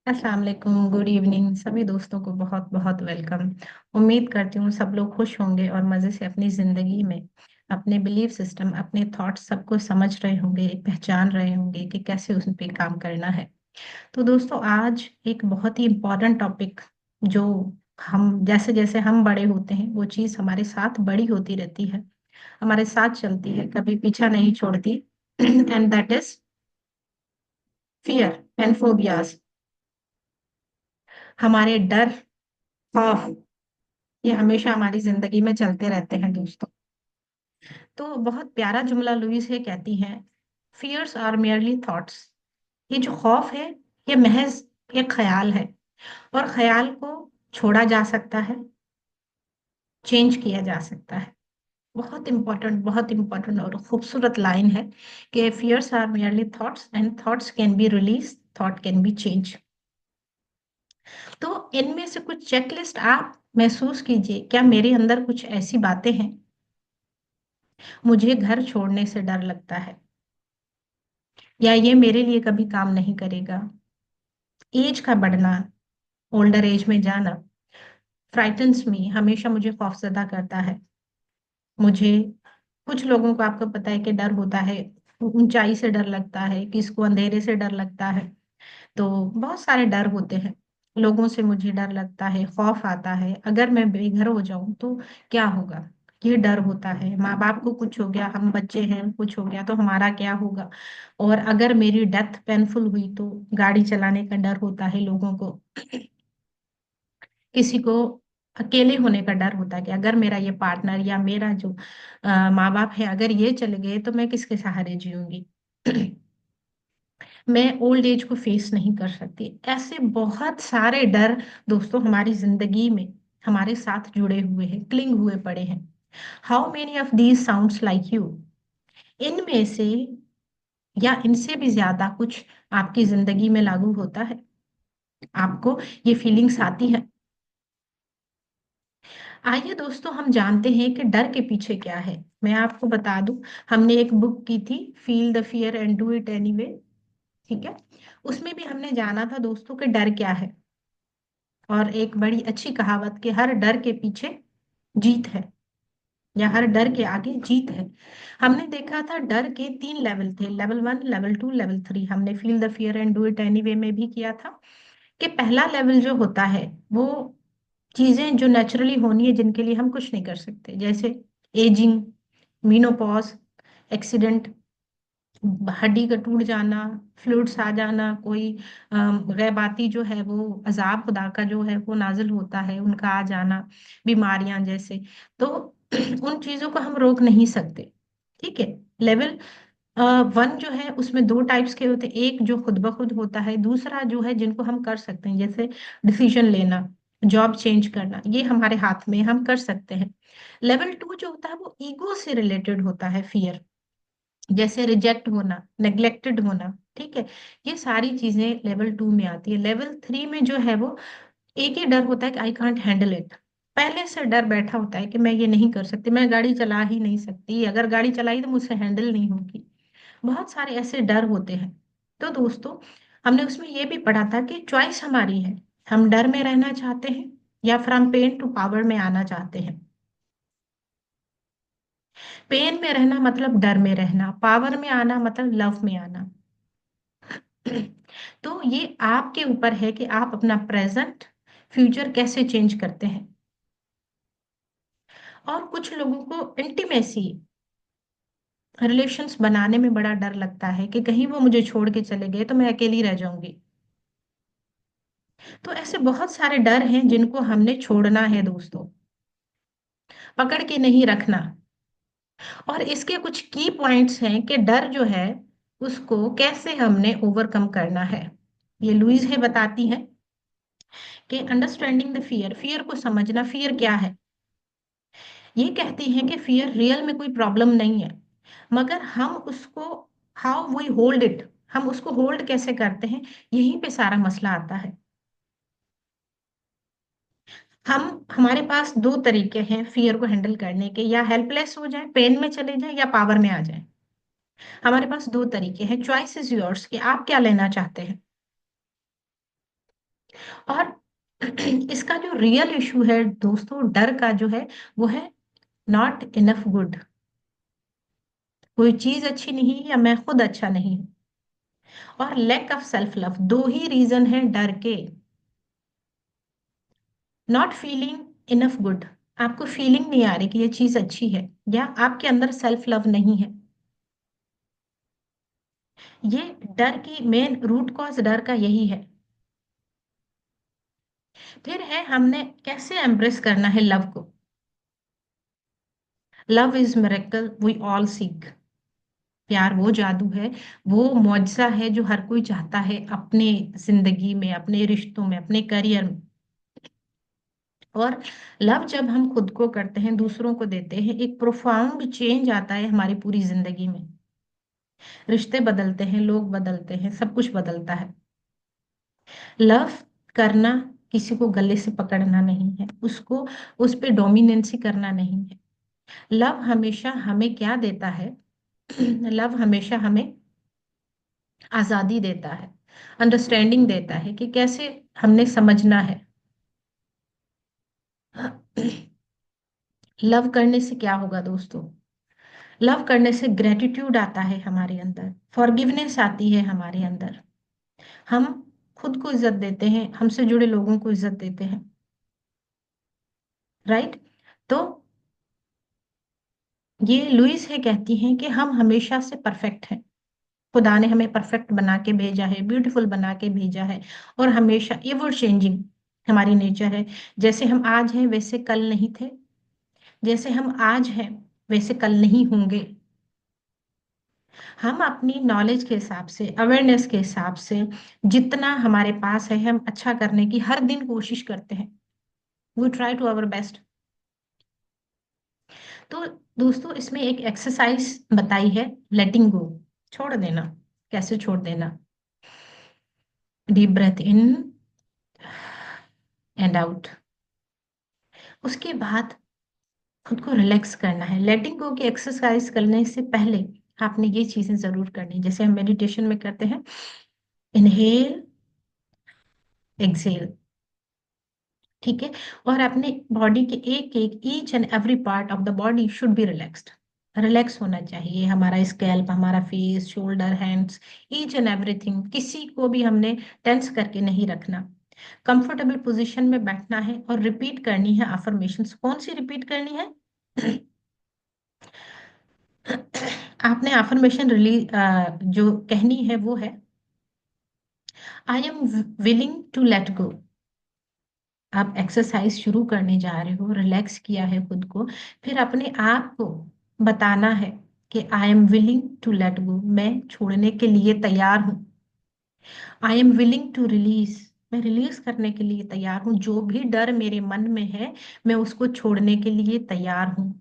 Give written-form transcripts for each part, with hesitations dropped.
अस्सलाम वालेकुम, good evening सभी दोस्तों को बहुत बहुत वेलकम। उम्मीद करती हूँ सब लोग खुश होंगे और मज़े से अपनी ज़िंदगी में अपने बिलीफ सिस्टम, अपने थॉट्स सबको समझ रहे होंगे, पहचान रहे होंगे कि कैसे उस पे काम करना है। तो दोस्तों, आज एक बहुत ही इम्पोर्टेंट टॉपिक, जो हम जैसे जैसे हम बड़े होते हैं वो चीज़ हमारे साथ बड़ी होती रहती है, हमारे साथ चलती है, कभी पीछा नहीं छोड़ती। And that is fear and phobias. हमारे डर, खौफ, ये हमेशा हमारी जिंदगी में चलते रहते हैं दोस्तों। तो बहुत प्यारा जुमला लुईस है, कहती हैं, फियर्स आर मेयरली थॉट्स। ये जो खौफ है, ये महज एक ख्याल है, और ख्याल को छोड़ा जा सकता है, चेंज किया जा सकता है। बहुत इंपॉर्टेंट और खूबसूरत लाइन है कि fears are merely thoughts and thoughts can be release, thought can be change. तो इनमें से कुछ चेकलिस्ट आप महसूस कीजिए, क्या मेरे अंदर कुछ ऐसी बातें हैं? मुझे घर छोड़ने से डर लगता है, या ये मेरे लिए कभी काम नहीं करेगा। एज का बढ़ना, ओल्डर एज में जाना, फ्राइटन्स मी, हमेशा मुझे खौफजदा करता है। मुझे, कुछ लोगों को आपको पता है कि डर होता है, ऊंचाई से डर लगता है, किसको अंधेरे से डर लगता है। तो बहुत सारे डर होते हैं। लोगों से मुझे डर लगता है, खौफ आता है, अगर मैं बेघर हो जाऊं तो क्या होगा, ये डर होता है। माँ बाप को कुछ हो गया, हम बच्चे हैं, कुछ हो गया तो हमारा क्या होगा। और अगर मेरी डेथ पेनफुल हुई तो गाड़ी चलाने का डर होता है लोगों को। किसी को अकेले होने का डर होता है कि अगर मेरा ये पार्टनर या मेरा जो माँ बाप है, अगर ये चले गए तो मैं किसके सहारे जीऊंगी। मैं ओल्ड एज को फेस नहीं कर सकती। ऐसे बहुत सारे डर दोस्तों हमारी जिंदगी में हमारे साथ जुड़े हुए हैं, क्लिंग हुए पड़े हैं। How many of these sounds like you? इनमें से या इनसे भी ज्यादा कुछ आपकी जिंदगी में लागू होता है? आपको ये फीलिंग्स आती है? आइए दोस्तों, हम जानते हैं कि डर के पीछे क्या है। मैं आपको बता दूं, हमने एक बुक की थी, feel the fear and do it anyway. ठीक है, उसमें भी हमने जाना था दोस्तों कि डर क्या है। और एक बड़ी अच्छी कहावत कि हर डर के पीछे जीत है, या हर डर के आगे जीत है। हमने देखा था डर के 3 लेवल थे, लेवल 1, लेवल 2, लेवल 3। हमने feel the fear and do it anyway में भी किया था कि पहला लेवल जो होता है वो चीजें जो नेचुरली होनी है, जिनके लिए हम कुछ नहीं कर सकते, जैसे एजिंग, मीनोपॉज, एक्सीडेंट, हड्डी का टूट जाना, फ्लूइड्स आ जाना, कोई गैबाती जो है वो अजाब खुदा का जो है वो नाजिल होता है, उनका आ जाना, बीमारियां जैसे। तो उन चीजों को हम रोक नहीं सकते। ठीक है। लेवल 1 जो है उसमें दो टाइप्स के होते हैं, एक जो खुद ब खुद होता है, दूसरा जो है जिनको हम कर सकते हैं, जैसे डिसीजन लेना, जॉब चेंज करना, ये हमारे हाथ में, हम कर सकते हैं। लेवल 2 जो होता है वो ईगो से रिलेटेड होता है, फियर, जैसे रिजेक्ट होना, नेग्लेक्टेड होना। ठीक है, ये सारी चीजें लेवल 2 में आती है। लेवल 3 में जो है वो एक ही डर होता है कि आई कांट हैंडल इट। पहले से डर बैठा होता है कि मैं ये नहीं कर सकती, मैं गाड़ी चला ही नहीं सकती, अगर गाड़ी चलाई तो मुझसे हैंडल नहीं होगी। बहुत सारे ऐसे डर होते हैं। तो दोस्तों, हमने उसमें ये भी पढ़ा था कि चॉइस हमारी है, हम डर में रहना चाहते हैं या फ्रॉम पेन टू पावर में आना चाहते हैं। पेन में रहना मतलब डर में रहना, पावर में आना मतलब लव में आना। तो ये आपके ऊपर है कि आप अपना प्रेजेंट, फ्यूचर कैसे चेंज करते हैं। और कुछ लोगों को इंटीमेसी, रिलेशंस बनाने में बड़ा डर लगता है कि कहीं वो मुझे छोड़ के चले गए तो मैं अकेली रह जाऊंगी। तो ऐसे बहुत सारे डर हैं जिनको हमने छोड़ना है दोस्तों, पकड़ के नहीं रखना। और इसके कुछ की पॉइंट्स हैं कि डर जो है उसको कैसे हमने ओवरकम करना है। ये लुइस है बताती है कि अंडरस्टैंडिंग द फियर, फियर को समझना, फियर क्या है। ये कहती हैं कि फियर रियल में कोई प्रॉब्लम नहीं है, मगर हम उसको, हाउ वी होल्ड इट, हम उसको होल्ड कैसे करते हैं, यहीं पे सारा मसला आता है। हमारे पास दो तरीके हैं फियर को हैंडल करने के, या हेल्पलेस हो जाए, पेन में चले जाए, या पावर में आ जाए। हमारे पास दो तरीके हैं, चॉइस इज योर्स कि आप क्या लेना चाहते हैं। और इसका जो रियल इशू है दोस्तों, डर का जो है, वो है नॉट इनफ गुड। कोई चीज अच्छी नहीं है या मैं खुद अच्छा नहीं हूं। और लैक ऑफ सेल्फ लव, दो ही रीजन है डर के। नॉट फीलिंग इनफ गुड, आपको फीलिंग नहीं आ रही कि ये चीज अच्छी है, या आपके अंदर सेल्फ लव नहीं है। ये डर की मेन रूट कॉज डर का यही है। फिर है हमने कैसे एम्ब्रेस करना है लव को। Love is miracle we all seek. प्यार वो जादू है, वो मुआजिजा है जो हर कोई चाहता है अपने जिंदगी में, अपने रिश्तों में, अपने करियर में। और लव जब हम खुद को करते हैं, दूसरों को देते हैं, एक प्रोफाउंड चेंज आता है हमारी पूरी जिंदगी में। रिश्ते बदलते हैं, लोग बदलते हैं, सब कुछ बदलता है। लव करना किसी को गले से पकड़ना नहीं है, उसको उस पे डोमिनेंसी करना नहीं है। लव हमेशा हमें क्या देता है? लव हमेशा हमें आजादी देता है, अंडरस्टैंडिंग देता है कि कैसे हमने समझना है। लव करने से क्या होगा दोस्तों? लव करने से ग्रेटिट्यूड आता है हमारे अंदर, फॉरगिवनेस आती है हमारे अंदर। हम खुद को इज्जत देते हैं, हमसे जुड़े लोगों को इज्जत देते हैं। राइट? तो ये लुइस है कहती हैं कि हम हमेशा से परफेक्ट हैं। खुदा ने हमें परफेक्ट बना के भेजा है, ब्यूटीफुल बना के भेजा है। और हमेशा एवर चेंजिंग हमारी नेचर है। जैसे हम आज हैं वैसे कल नहीं थे, जैसे हम आज हैं वैसे कल नहीं होंगे। हम अपनी नॉलेज के हिसाब से, अवेयरनेस के हिसाब से, जितना हमारे पास है, हम अच्छा करने की हर दिन कोशिश करते हैं। We try to our best. तो दोस्तों इसमें एक एक्सरसाइज बताई है, लेटिंग गो, छोड़ देना। कैसे छोड़ देना? Deep breath in and out. उसके बाद खुद को रिलैक्स करना है। लेटिंग गो की एक्सरसाइज करने से पहले आपने ये चीजें जरूर करनी, जैसे हम मेडिटेशन में करते हैं, इनहेल, एक्सेल। ठीक है? और अपने बॉडी के एक एक, each and every part of the body should be relaxed. Relax होना चाहिए हमारा स्कैल्प, हमारा face, shoulder, hands, each and everything. किसी को भी हमने टेंस करके नहीं रखना। कंफर्टेबल पोजीशन में बैठना है और रिपीट करनी है अफर्मेशंस। कौन सी रिपीट करनी है? आपने अफर्मेशन रिलीज जो कहनी है वो है, I am willing to let go. आप एक्सरसाइज शुरू करने जा रहे हो, रिलैक्स किया है खुद को, फिर अपने आप को बताना है कि I am willing to let go, मैं छोड़ने के लिए तैयार हूँ। I am willing to release, मैं रिलीज करने के लिए तैयार हूँ। जो भी डर मेरे मन में है, मैं उसको छोड़ने के लिए तैयार हूँ।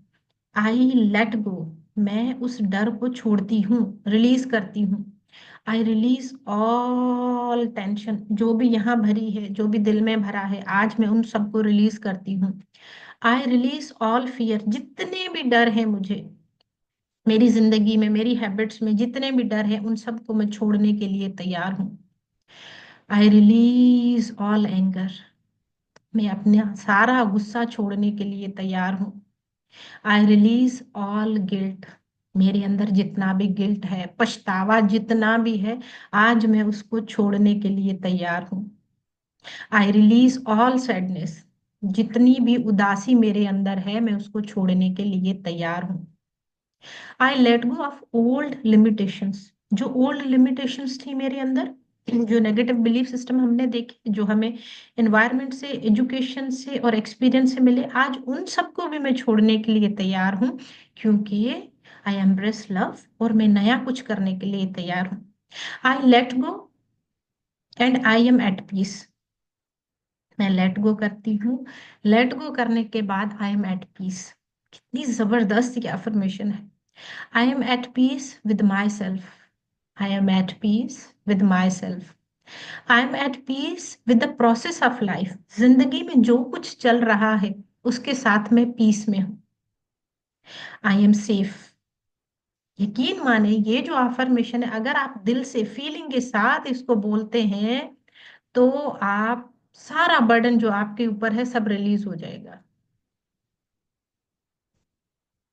आई लेट गो, मैं उस डर को छोड़ती हूँ, रिलीज करती हूँ। आई रिलीज ऑल टेंशन, जो भी यहाँ भरी है, जो भी दिल में भरा है, आज मैं उन सबको रिलीज करती हूँ। आई रिलीज ऑल फियर, जितने भी डर है मुझे, मेरी जिंदगी में, मेरी हैबिट्स में जितने भी डर है, उन सबको मैं छोड़ने के लिए तैयार हूँ। आई रिलीज ऑल एंगर, मैं अपना सारा गुस्सा छोड़ने के लिए तैयार हूँ। आई रिलीज ऑल गिल्ट, मेरे अंदर जितना भी गिल्ट है, पछतावा जितना भी है, आज मैं उसको छोड़ने के लिए तैयार हूँ। आई रिलीज ऑल सैडनेस, जितनी भी उदासी मेरे अंदर है, मैं उसको छोड़ने के लिए तैयार हूँ। I let go of old limitations, जो ओल्ड लिमिटेशंस थी मेरे अंदर, जो नेगेटिव बिलीफ सिस्टम हमने देखे, जो हमें एनवायरनमेंट से, एजुकेशन से और एक्सपीरियंस से मिले, आज उन सबको भी मैं छोड़ने के लिए तैयार हूँ। क्योंकि आई एम्ब्रेस लव, और मैं नया कुछ करने के लिए तैयार हूँ। I let go and I am at peace, मैं लेट गो करती हूँ, लेट गो करने के बाद आई एम एट पीस। कितनी जबरदस्त ये अफर्मेशन है। I am at peace with myself, I am at peace with myself, I am at peace with the process of life. जिंदगी में जो कुछ चल रहा है उसके साथ में पीस में हूँ। I am safe. यकीन माने ये जो अफर्मेशन है, अगर आप दिल से फीलिंग के साथ इसको बोलते हैं, तो आप सारा बर्डन जो आपके ऊपर है सब रिलीज हो जाएगा।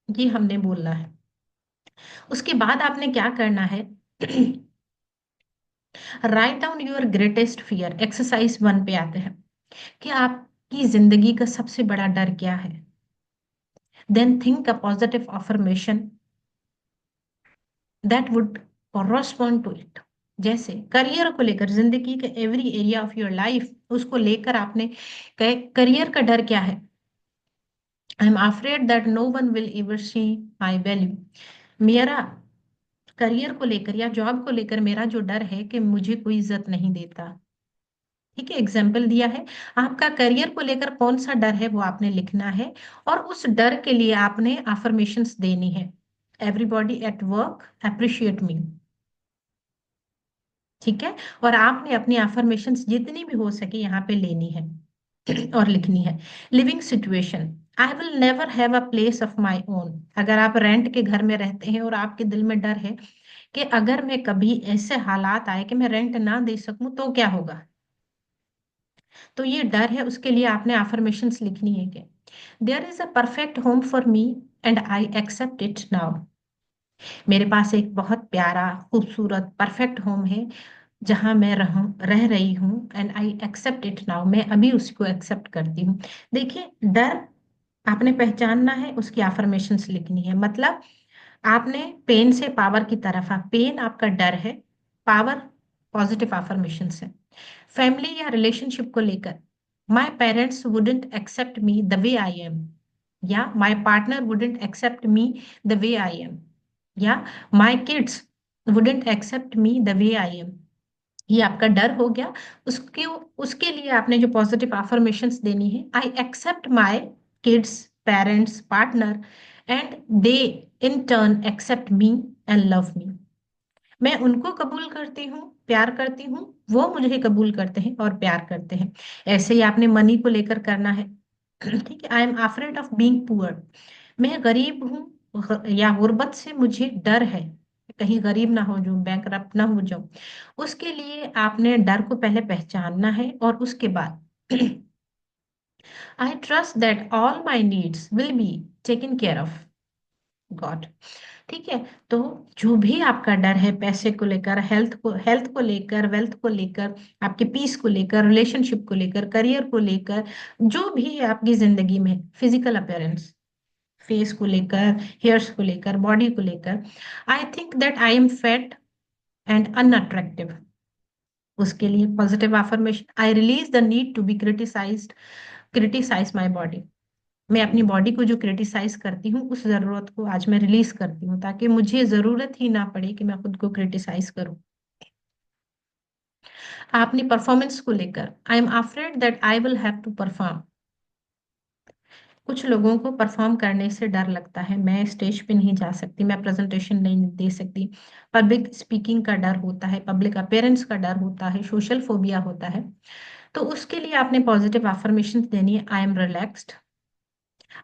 ये हमने बोलना है। उसके बाद आपने क्या करना है, write down your greatest fear, exercise 1 पे आते हैं कि आपकी जिंदगी का सबसे बड़ा डर क्या है। Then think a positive affirmation that would correspond to it. जैसे करियर को लेकर, जिंदगी के every area of your life, उसको लेकर आपने करियर का डर क्या है। I am afraid that no one will ever see my value. मेरा करियर को लेकर या जॉब को लेकर मेरा जो डर है कि मुझे कोई इज्जत नहीं देता। ठीक है, एग्जाम्पल दिया है। आपका करियर को लेकर कौन सा डर है वो आपने लिखना है, और उस डर के लिए आपने अफर्मेशंस देनी है। एवरीबॉडी एट वर्क अप्रिशिएट मी। ठीक है, और आपने अपनी अफर्मेशंस जितनी भी हो सके यहाँ पे लेनी है और लिखनी है। Living situation, I will never have a place of my own. अगर आप रेंट के घर में रहते हैं और आपके दिल में डर है कि अगर मैं कभी ऐसे हालात आए कि मैं रेंट ना दे सकूं तो क्या होगा, तो ये डर है, उसके लिए आपने अफर्मेशंस लिखनी है कि there is a perfect home for me and I accept it now. मेरे पास एक बहुत प्यारा खूबसूरत परफेक्ट होम है जहां मैं रह रही हूँ, and I accept it now, मैं अभी उसको एक्सेप्ट करती हूँ। देखिए, डर आपने पहचानना है, उसकी अफर्मेशंस लिखनी है। मतलब आपने पेन से पावर की तरफ, पेन आपका डर है, पावर पॉजिटिव अफर्मेशंस है। फैमिली या रिलेशनशिप को लेकर, my parents wouldn't accept me the way I am, या my partner wouldn't accept me the way I am, या my kids wouldn't accept me the way I am. ये आपका डर हो गया। उसके उसके लिए आपने जो पॉजिटिव अफर्मेशंस देनी है, I accept my kids parents partner and they in turn accept me and love me. मैं उनको कबूल करती हूँ, प्यार करती हूँ, वो मुझे कबूल करते हैं और प्यार करते हैं। ऐसे ही आपने मनी को लेकर करना है। ठीक है, I am afraid of being poor. मैं गरीब हूँ, या गुर्बत से मुझे डर है, कहीं गरीब ना हो जाऊं, बैंकरप्ट ना हो जाऊं। उसके लिए आपने डर को पहले पहचानना है, और उसके बाद I trust that all my needs will be taken care of God. ठीक है, तो जो भी आपका डर है, पैसे को लेकर, हेल्थ को लेकर, वेल्थ को लेकर, आपके पीस को लेकर, रिलेशनशिप को लेकर, करियर को लेकर, जो भी है आपकी जिंदगी में, फिजिकल अपीयरेंस, फेस को लेकर, हेयर्स को लेकर, बॉडी को लेकर, I think that I am fat and unattractive. उसके लिए positive affirmation, I release the need to be criticise my body. मैं अपनी बॉडी को जो क्रिटिसाइज करती हूँ, उस जरूरत को आज मैं रिलीज करती हूँ, ताकि मुझे जरूरत ही ना पड़े कि मैं खुद को क्रिटिसाइज करूँ। अपनी परफॉर्मेंस को लेकर, I am afraid that I will have to perform. कुछ लोगों को परफॉर्म करने से डर लगता है, मैं स्टेज पे नहीं जा सकती, मैं प्रेजेंटेशन नहीं दे सकती, पब्लिक स्पीकिंग का डर होता है, पब्लिक अपेयरेंस का डर होता है, सोशल फोबिया होता है। तो उसके लिए आपने पॉजिटिव अफर्मेशन देनी है। I am relaxed,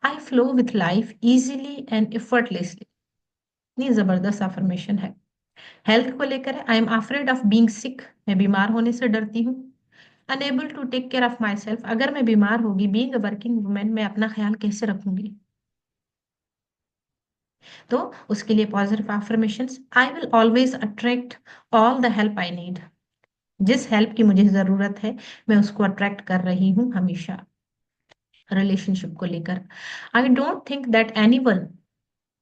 I flow with life easily and effortlessly. इतनी जबरदस्त अफर्मेशन है। हेल्थ को लेकर, I am afraid of being sick, मैं बीमार होने से डरती हूँ। Unable to take care of myself, अगर मैं बीमार होगी, बीइंग अ वर्किंग वुमेन, मैं अपना ख्याल कैसे रखूंगी। तो उसके लिए positive affirmations, I will always attract all the help I need. जिस हेल्प की मुझे जरूरत है, मैं उसको अट्रैक्ट कर रही हूँ हमेशा। रिलेशनशिप को लेकर, I don't think that any one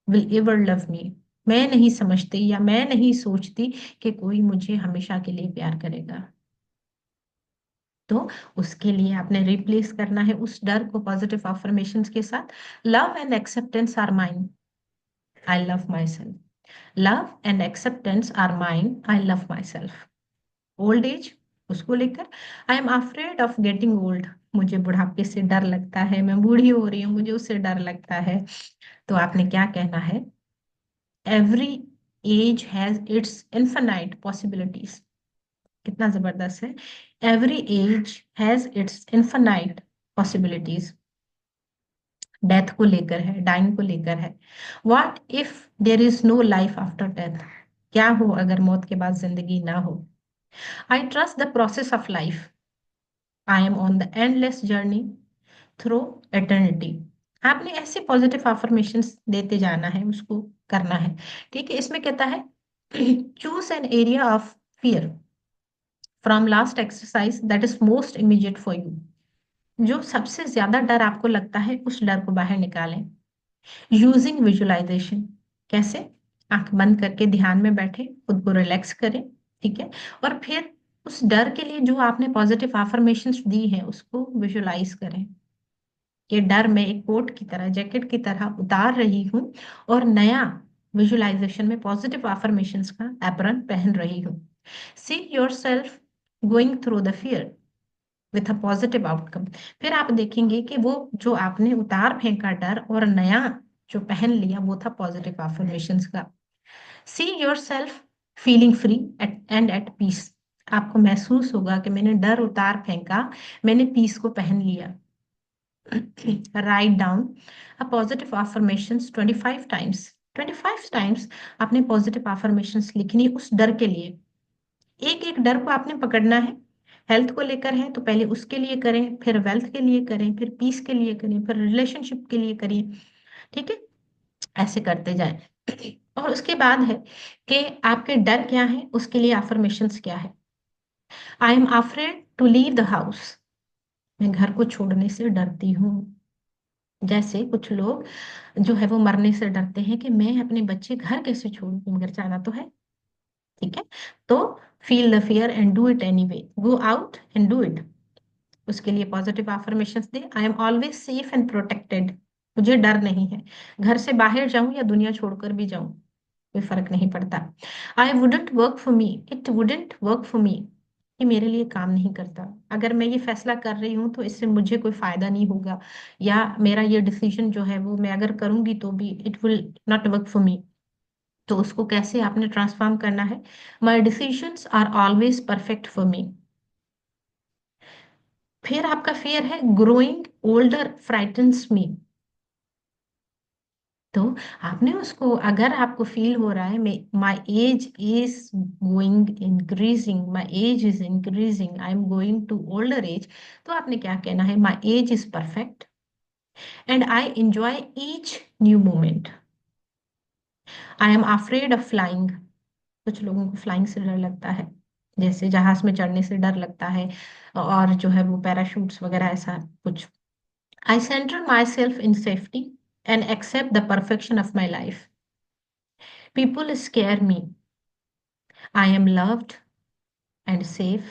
will ever love me. मैं नहीं समझती या मैं नहीं सोचती कि कोई मुझे हमेशा के लिए प्यार करेगा। तो उसके लिए आपने रिप्लेस करना है उस डर को पॉजिटिव अफर्मेशंस के साथ, love and acceptance are mine, I love myself. Love and acceptance are mine, I love myself. Old age, उसको लेकर, I am afraid of getting old. मुझे बुढ़ापे से डर लगता है, मैं बूढ़ी हो रही हूँ, मुझे उससे डर लगता है। तो आपने क्या कहना है, every age has its infinite possibilities. कितना जबरदस्त है, every age has its infinite possibilities. Death को लेकर है, डाइंग को लेकर है। What if there is no life after death, क्या हो अगर मौत के बाद जिंदगी ना हो। I trust the process of life, I am on the endless journey through eternity. आपने ऐसे पॉजिटिव अफर्मेशंस देते जाना है, उसको करना है। ठीक है, इसमें कहता है choose an area of fear from last exercise that is most immediate for you. जो सबसे ज्यादा डर आपको लगता है, उस डर को बाहर निकालें यूजिंग विजुअलाइजेशन। कैसे? आंख बंद करके ध्यान में बैठे, खुद को रिलैक्स करें। ठीक है, और फिर उस डर के लिए जो आपने पॉजिटिव अफर्मेशंस दी है उसको विजुअलाइज करें। ये डर मैं एक कोट की तरह, जैकेट की तरह उतार रही हूँ और नया विजुअलाइजेशन में पॉजिटिव अफर्मेशंस का एप्रन पहन रही हूँ। See your self going through the fear with a positive outcome. फिर आप देखेंगे कि वो जो आपने उतार फेंका डर और नया जो पहन लिया, वो था पॉजिटिव अफर्मेशंस का। See yourself feeling free and at peace. आपको महसूस होगा कि मैंने डर उतार फेंका, मैंने पीस को पहन लिया। Write down a positive affirmations 25 times. 25 times आपने पॉजिटिव अफर्मेशंस लिखनी उस डर के लिए। एक एक डर को आपने पकड़ना है। हेल्थ को लेकर है तो पहले उसके लिए करें, फिर वेल्थ के लिए करें, फिर पीस के लिए करें, फिर रिलेशनशिप के लिए करिए। ठीक है, ऐसे करते जाएं। और उसके बाद है कि आपके डर क्या है, उसके लिए अफर्मेशंस क्या है। I am afraid to leave the house. मैं घर को छोड़ने से डरती हूँ। जैसे कुछ लोग जो है वो मरने से डरते हैं कि मैं अपने बच्चे घर कैसे छोड़ूं, मगर जाना तो है। ठीक है, तो feel the fear and do it anyway, go out and do it. उसके लिए positive affirmations they. I am always safe and protected. मुझे डर नहीं है, घर से बाहर जाऊं या दुनिया छोड़कर भी जाऊं, कोई फर्क नहीं पड़ता। I wouldn't work for me, it wouldn't work for मी। ये मेरे लिए काम नहीं करता। अगर मैं ये फैसला कर रही हूँ तो इससे मुझे कोई फायदा नहीं होगा, या मेरा ये डिसीजन जो है वो मैं अगर करूंगी तो भी it will not work for me. तो उसको कैसे आपने ट्रांसफॉर्म करना है। My decisions are always perfect for me. फिर आपका फेयर है ग्रोइंग ओल्डर फ्राइटन्स मी। तो आपने उसको, अगर आपको फील हो रहा है my age is going increasing, my age is increasing, I am going to older age, तो आपने क्या कहना है, my age is perfect and I enjoy each new moment. I am afraid of flying. कुछ लोगों को फ्लाइंग से डर लगता है, जैसे जहाज में चढ़ने से डर लगता है, और जो है वो पैराशूट्स वगैरह ऐसा कुछ। I center myself in safety and accept the perfection of my life. People scare me. I am loved and safe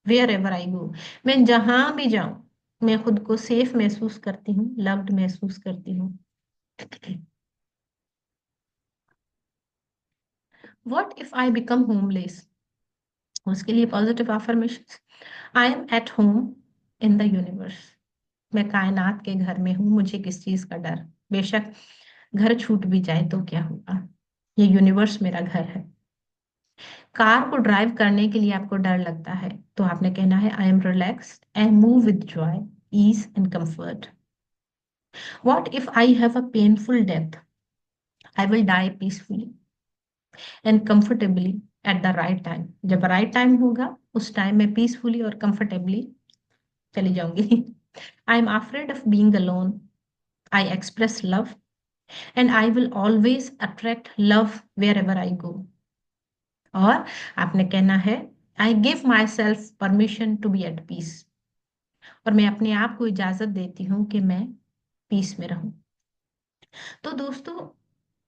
wherever I go. मैं जहां भी जाऊं, मैं खुद को सेफ महसूस करती हूँ, लव्ड महसूस करती हूँ। What if I become homeless? उसके लिए positive affirmations. I am at home in the universe. मैं कायनात के घर में हूँ, मुझे किस चीज का डर। बेशक घर छूट भी जाए तो क्या होगा, ये यूनिवर्स मेरा घर है। कार को ड्राइव करने के लिए आपको डर लगता है, तो आपने कहना है I am relaxed and move with joy, ease and comfort. What if I have a painful death? I will die peacefully and comfortably at the right time. जब राइट टाइम होगा उस टाइम में पीसफुली और comfortably चली जाऊंगी। I am afraid of being alone, I express love and I will always attract love wherever I go. और आपने कहना है I give my self permission to be at peace. और मैं अपने आप को इजाजत देती हूँ कि मैं पीस में रहूं। तो दोस्तों,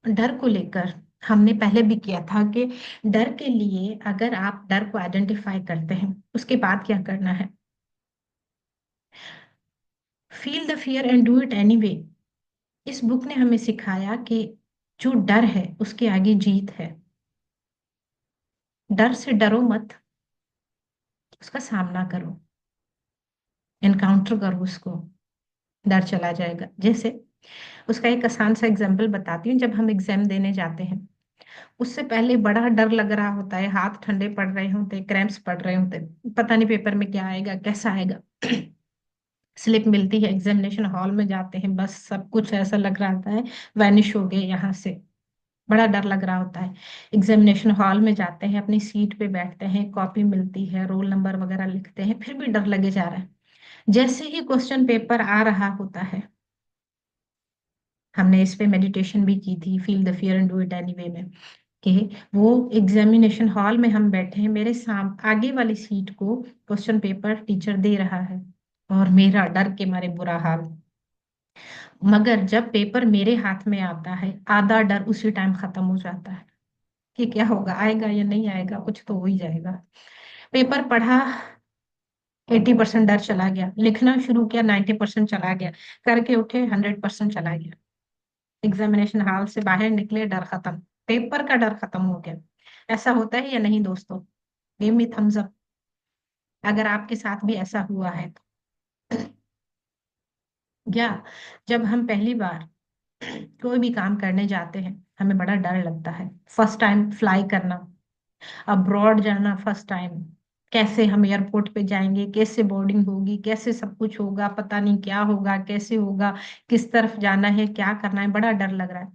डर को लेकर हमने पहले भी किया था कि डर के लिए अगर आप डर को आइडेंटिफाई करते हैं, उसके बाद क्या करना है। Feel the fear and do it anyway. इस बुक ने हमें सिखाया कि जो डर है उसके आगे जीत है। डर से डरो मत, उसका सामना करो, एनकाउंटर करो उसको, डर चला जाएगा। जैसे उसका एक आसान सा एग्जाम्पल बताती हूँ। जब हम एग्जाम देने जाते हैं, उससे पहले बड़ा डर लग रहा होता है, हाथ ठंडे पड़ रहे होते, क्रैम्प्स पड़ रहे होते, पता नहीं पेपर में क्या आएगा, कैसा आएगा। स्लिप मिलती है, एग्जामिनेशन हॉल में जाते हैं, बस सब कुछ ऐसा लग रहा होता है वैनिश हो गए यहाँ से। बड़ा डर लग रहा होता है। एग्जामिनेशन हॉल में जाते हैं, अपनी सीट पे बैठते हैं, कॉपी मिलती है, रोल नंबर वगैरह लिखते हैं, फिर भी डर लगे जा रहा है। जैसे ही क्वेश्चन पेपर आ रहा होता है, हमने इस पे मेडिटेशन भी की थी, feel the fear and do it anyway में, कि वो एग्जामिनेशन हॉल में हम बैठे हैं, मेरे साम आगे वाली सीट को क्वेश्चन पेपर टीचर दे रहा है, और मेरा डर के मारे बुरा हाल। मगर जब पेपर मेरे हाथ में आता है, आधा डर उसी टाइम खत्म हो जाता है कि क्या होगा, आएगा या नहीं आएगा, कुछ तो हो ही जाएगा। पेपर पढ़ा, 80% डर चला गया, लिखना शुरू किया, 90% चला गया, करके उठे, 100% चला गया। एग्जामिनेशन हॉल से बाहर निकले, डर खत्म, पेपर का डर खत्म हो गया। ऐसा होता है या नहीं दोस्तों? गिव मी थम्स अप अगर आपके साथ भी ऐसा हुआ है तो। या जब हम पहली बार कोई भी काम करने जाते हैं, हमें बड़ा डर लगता है। फर्स्ट टाइम फ्लाई करना, अब्रॉड जाना, फर्स्ट टाइम, कैसे हम एयरपोर्ट पे जाएंगे, कैसे बोर्डिंग होगी, कैसे सब कुछ होगा, पता नहीं क्या होगा, कैसे होगा, किस तरफ जाना है, क्या करना है, बड़ा डर लग रहा है।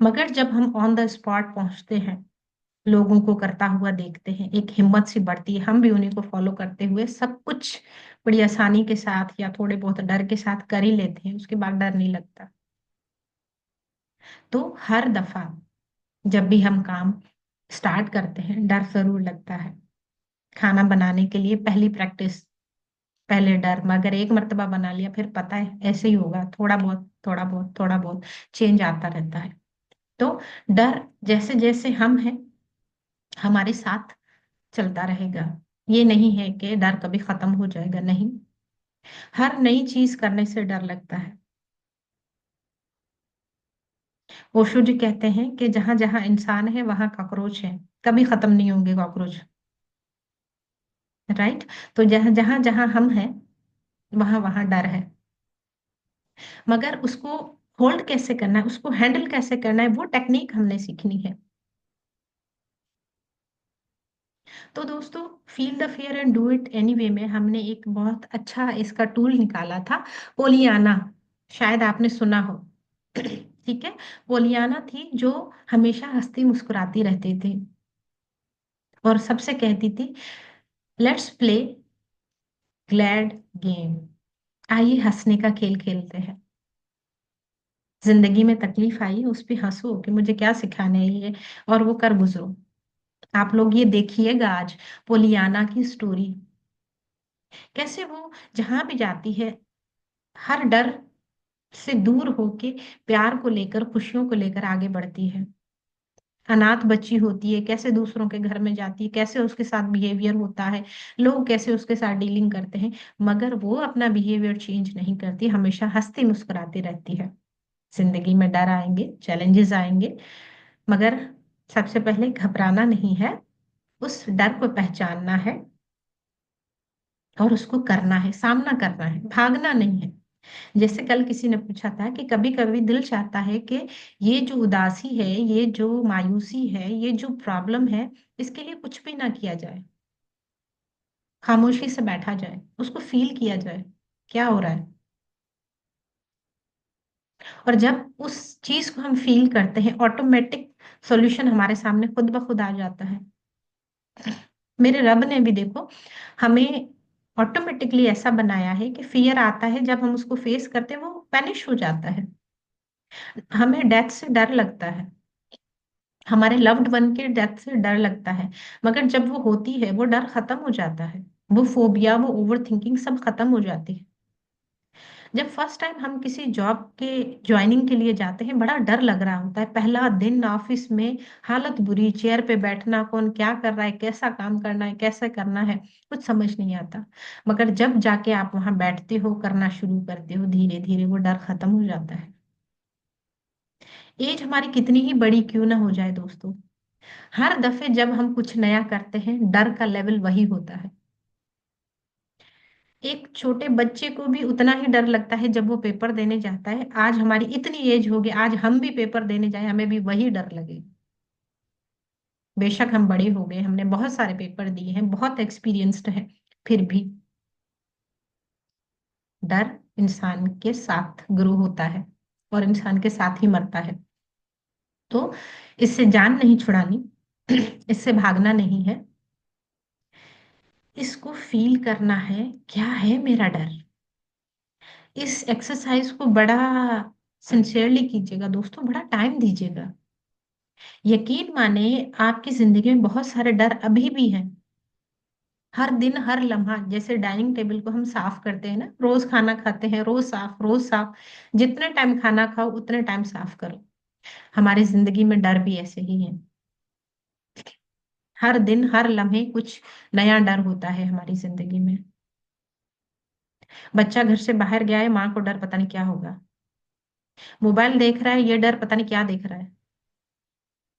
मगर जब हम ऑन द स्पॉट पहुंचते हैं, लोगों को करता हुआ देखते हैं, एक हिम्मत सी बढ़ती है, हम भी उन्हीं को फॉलो करते हुए सब कुछ बड़ी आसानी के साथ या थोड़े बहुत डर के साथ कर ही लेते हैं, उसके बाद डर नहीं लगता। तो हर दफा जब भी हम काम स्टार्ट करते हैं, डर जरूर लगता है। खाना बनाने के लिए पहली प्रैक्टिस, पहले डर, मगर एक मर्तबा बना लिया फिर पता है ऐसे ही होगा, थोड़ा बहुत थोड़ा बहुत थोड़ा बहुत चेंज आता रहता है। तो डर जैसे जैसे हम हैं, हमारे साथ चलता रहेगा। ये नहीं है कि डर कभी खत्म हो जाएगा, नहीं। हर नई चीज करने से डर लगता है। ओशो जी कहते हैं कि जहां जहां इंसान है वहां कॉकरोच है, कभी खत्म नहीं होंगे कॉकरोच। राइट? तो जहां जहां जहां हम हैं, वहां वहां डर है। मगर उसको होल्ड कैसे करना है, उसको हैंडल कैसे करना है, वो टेक्निक हमने सीखनी है। तो दोस्तों, feel the fear and do it anyway में हमने एक बहुत अच्छा इसका टूल निकाला था, पोलियाना। शायद आपने सुना हो। ठीक है। पोलियाना थी जो हमेशा हंसती मुस्कुराती रहती थी, और सबसे कहती थी, लेट्स प्ले ग्लैड गेम, आइए हंसने का खेल खेलते हैं। जिंदगी में तकलीफ आई, उस पे हंसो कि मुझे क्या सिखाने है ये, और वो कर गुजरो। आप लोग ये देखिएगा आज पोलियाना की स्टोरी, कैसे वो जहां भी जाती है, हर डर से दूर होके प्यार को लेकर, खुशियों को लेकर आगे बढ़ती है। अनाथ बच्ची होती है, कैसे दूसरों के घर में जाती है, कैसे उसके साथ बिहेवियर होता है, लोग कैसे उसके साथ डीलिंग करते हैं, मगर वो अपना बिहेवियर चेंज नहीं करती, हमेशा हंसती मुस्कुराती रहती है। जिंदगी में डर आएंगे, चैलेंजेस आएंगे, मगर सबसे पहले घबराना नहीं है, उस डर को पहचानना है, और उसको करना है, सामना करना है, भागना नहीं है। जैसे कल किसी ने पूछा था कि कभी कभी दिल चाहता है कि ये जो उदासी है, ये जो मायूसी है, ये जो प्रॉब्लम है, इसके लिए कुछ भी ना किया जाए, खामोशी से बैठा जाए, उसको फील किया जाए क्या हो रहा है। और जब उस चीज को हम फील करते हैं, ऑटोमेटिक सॉल्यूशन हमारे सामने खुद ब खुद आ जाता है। मेरे रब ने भी देखो हमें ऑटोमेटिकली ऐसा बनाया है कि फियर आता है, जब हम उसको फेस करते हैं वो पैनिश हो जाता है। हमें डेथ से डर लगता है, हमारे लव्ड वन के डेथ से डर लगता है, मगर जब वो होती है वो डर खत्म हो जाता है, वो फोबिया, वो ओवर थिंकिंग सब खत्म हो जाती है। जब फर्स्ट टाइम हम किसी जॉब के ज्वाइनिंग के लिए जाते हैं, बड़ा डर लग रहा होता है, पहला दिन ऑफिस में, हालत बुरी, चेयर पे बैठना, कौन क्या कर रहा है, कैसा काम करना है, कैसे करना है, कुछ समझ नहीं आता। मगर जब जाके आप वहां बैठते हो, करना शुरू करते हो, धीरे धीरे वो डर खत्म हो जाता है। एज हमारी कितनी ही बड़ी क्यों ना हो जाए दोस्तों, हर दफे जब हम कुछ नया करते हैं, डर का लेवल वही होता है। एक छोटे बच्चे को भी उतना ही डर लगता है जब वो पेपर देने जाता है। आज हमारी इतनी एज होगी, आज हम भी पेपर देने जाए, हमें भी वही डर लगे। बेशक हम बड़े हो गए, हमने बहुत सारे पेपर दिए हैं, बहुत एक्सपीरियंस्ड हैं, फिर भी डर इंसान के साथ ग्रो होता है, और इंसान के साथ ही मरता है। तो इससे जान नहीं छुड़ानी, इससे भागना नहीं है, इसको फील करना है, क्या है मेरा डर, इस एक्सरसाइज को बड़ा सिंसियरली कीजिएगा दोस्तों, बड़ा टाइम दीजिएगा। यकीन माने, आपकी जिंदगी में बहुत सारे डर अभी भी हैं। हर दिन हर लम्हा, जैसे डाइनिंग टेबल को हम साफ करते हैं ना, रोज खाना खाते हैं, रोज साफ रोज साफ। जितने टाइम खाना खाओ उतने टाइम साफ करो। हमारी जिंदगी में डर भी ऐसे ही है। हर दिन हर लम्हे कुछ नया डर होता है हमारी जिंदगी में। बच्चा घर से बाहर गया है, माँ को डर पता नहीं क्या होगा। मोबाइल देख रहा है, ये डर पता नहीं क्या देख रहा है।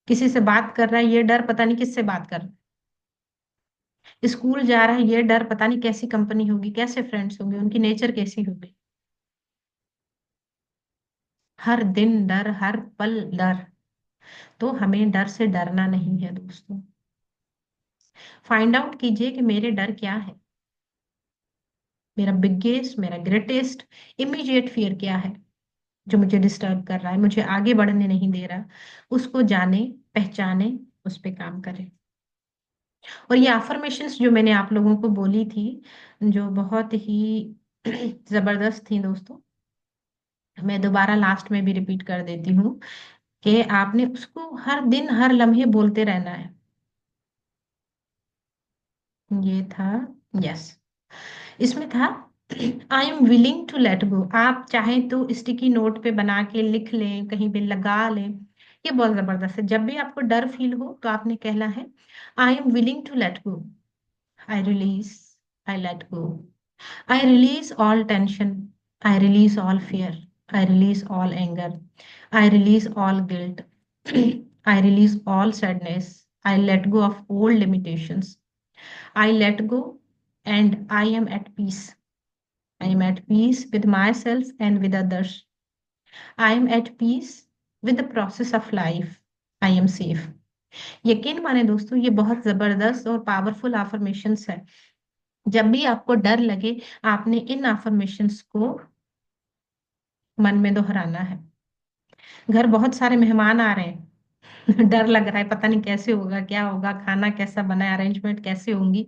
किसी से बात कर रहा है, ये डर पता नहीं किससे बात कर रहा है। स्कूल जा रहा है, ये डर पता नहीं कैसी कंपनी होगी, कैसे फ्रेंड्स होंगे, उनकी नेचर कैसी होगी। हर दिन डर, हर पल डर। तो हमें डर से डरना नहीं है दोस्तों। फाइंड आउट कीजिए कि मेरे डर क्या है। मेरा बिगेस्ट, मेरा ग्रेटेस्ट इमीडिएट फियर क्या है, जो मुझे डिस्टर्ब कर रहा है, मुझे आगे बढ़ने नहीं दे रहा। उसको जाने, पहचाने, उस पे काम करें। और ये अफर्मेशंस जो मैंने आप लोगों को बोली थी, जो बहुत ही जबरदस्त थी दोस्तों, मैं दोबारा लास्ट में भी रिपीट कर देती हूँ कि आपने उसको हर दिन हर लम्हे बोलते रहना है। ये था, यस, इसमें था I am willing to let go. आप चाहें तो स्टिकी नोट पे बना के लिख लें, कहीं पे लगा लें। ये बहुत जबरदस्त है। जब भी आपको डर फील हो तो आपने कहना है I am willing to let go, I release, I let go, I release all tension, I release all fear, I release all anger, I release all guilt, I release all sadness, I let go of old limitations, I let go and I am at peace. I am at peace with myself and with others. I am at peace with the process of life. I am safe. यकीन माने दोस्तों, ये बहुत जबरदस्त और powerful affirmations है। जब भी आपको डर लगे, आपने इन affirmations को मन में दोहराना है। घर बहुत सारे मेहमान आ रहे हैं, डर लग रहा है, पता नहीं कैसे होगा, क्या होगा, खाना कैसा बना है, अरेंजमेंट कैसे होंगी।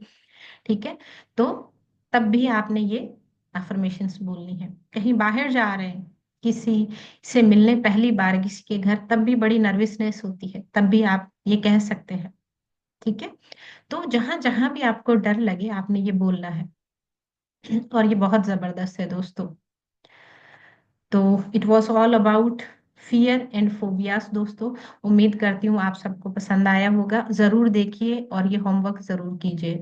ठीक है, तो तब भी आपने ये अफर्मेशंस बोलनी है। कहीं बाहर जा रहे हैं, किसी से मिलने पहली बार किसी के घर, तब भी बड़ी नर्वसनेस होती है, तब भी आप ये कह सकते हैं। ठीक है, तो जहां जहां भी आपको डर लगे आपने ये बोलना है। और ये बहुत जबरदस्त है दोस्तों। तो it was all about fear and phobias दोस्तों। उम्मीद करती हूँ आप सबको पसंद आया होगा। जरूर देखिए और ये होमवर्क जरूर कीजिए।